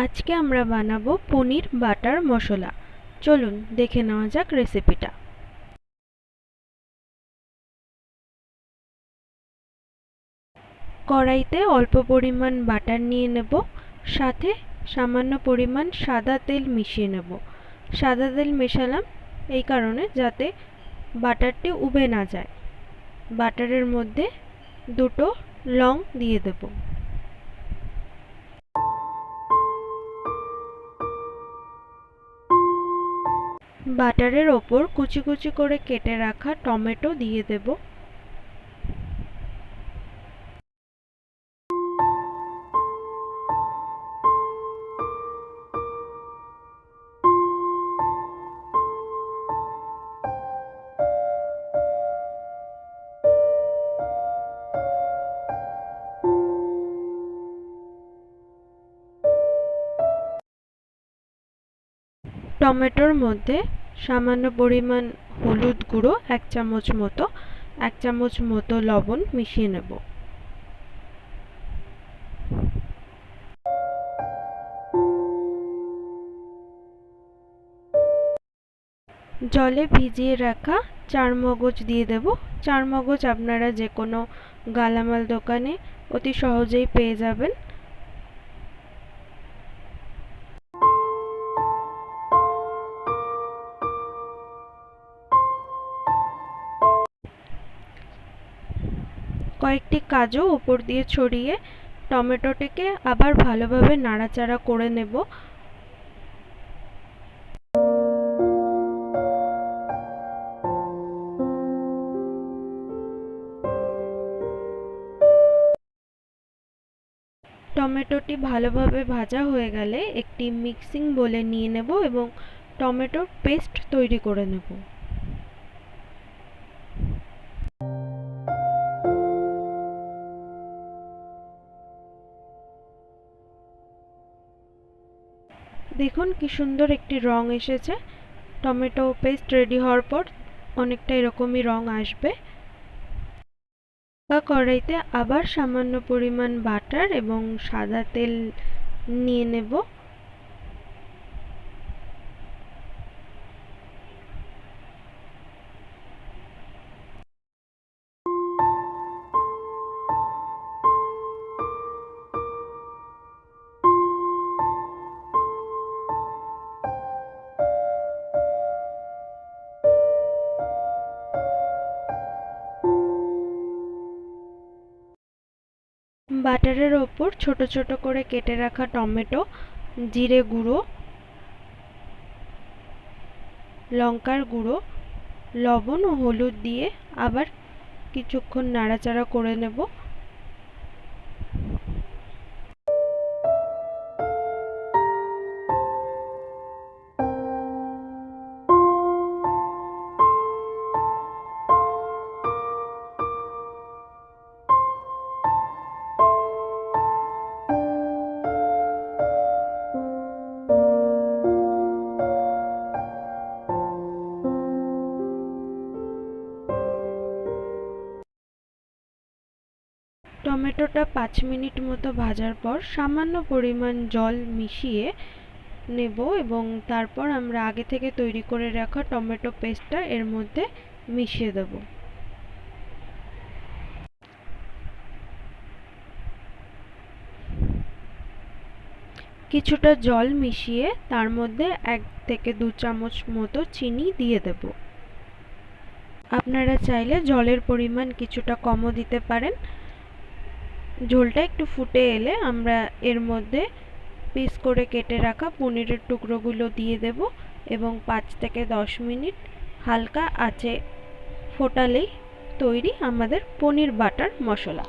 আজকে আমরা বানাবো পনির বাটার মশলা। চলুন দেখে নেওয়া যাক রেসিপিটা। কড়াইতে অল্প পরিমাণ বাটার নিয়ে নেব, সাথে সামান্য পরিমাণ সাদা তেল মিশিয়ে নেব। সাদা তেল মেশালাম এই কারণে যাতে বাটারটি উবে না যায়। বাটারের মধ্যে দুটো লং দিয়ে দেব। বাটারের ওপর কুচি কুচি করে কেটে রাখা টমেটো দিয়ে দেব। টমেটোর মধ্যে সামান্য পরিমাণ হলুদ গুঁড়ো এক চামচ মতো লবণ মিশিয়ে নেব। জলে ভিজিয়ে রাখা চারমগজ দিয়ে দেব। চারমগজ আপনারা যে কোনো গালামাল দোকানে অতি সহজেই পেয়ে যাবেন। কয়েকটি কাজু উপর দিয়ে ছড়িয়ে টমেটোটিকে আবার ভালোভাবে নাড়াচাড়া করে নেব। টমেটোটি ভালোভাবে ভাজা হয়ে গেলে একটি মিক্সিং বোলে নিয়ে নেব এবং টমেটোর পেস্ট তৈরি করে নেব। দেখুন কি সুন্দর একটি রং এসেছে। টমেটো পেস্ট রেডি হওয়ার পর অনেকটা এরকমই রং আসবে। কড়াইতে আবার সামান্য পরিমাণ বাটার এবং সাদা তেল নিয়ে নেব। বাটারের ওপর ছোট ছোট করে কেটে রাখা টমেটো, জিরে গুঁড়ো, লঙ্কার গুঁড়ো, লবণ ও হলুদ দিয়ে আবার কিছুক্ষণ নাড়াচাড়া করে নেব। টমেটোটা 5 মিনিট মতো ভাজার পর সামান্য পরিমাণ জল মিশিয়ে নেব এবং তারপর আমরা আগে থেকে তৈরি করে রাখা টমেটো পেস্টটা এর মধ্যে মিশিয়ে দেব। কিছুটা জল মিশিয়ে তার মধ্যে 1 থেকে 2 চামচ মতো চিনি দিয়ে দেব। আপনারা চাইলে জলের পরিমাণ কিছুটা কমও দিতে পারেন। ঝোলটা একটু ফুটে এলে আমরা এর মধ্যে পিস করে কেটে রাখা পনিরের টুকরোগুলো দিয়ে দেব এবং 5 থেকে 10 মিনিট হালকা আঁচে ফোটালেই তৈরি আমাদের পনির বাটার মশলা।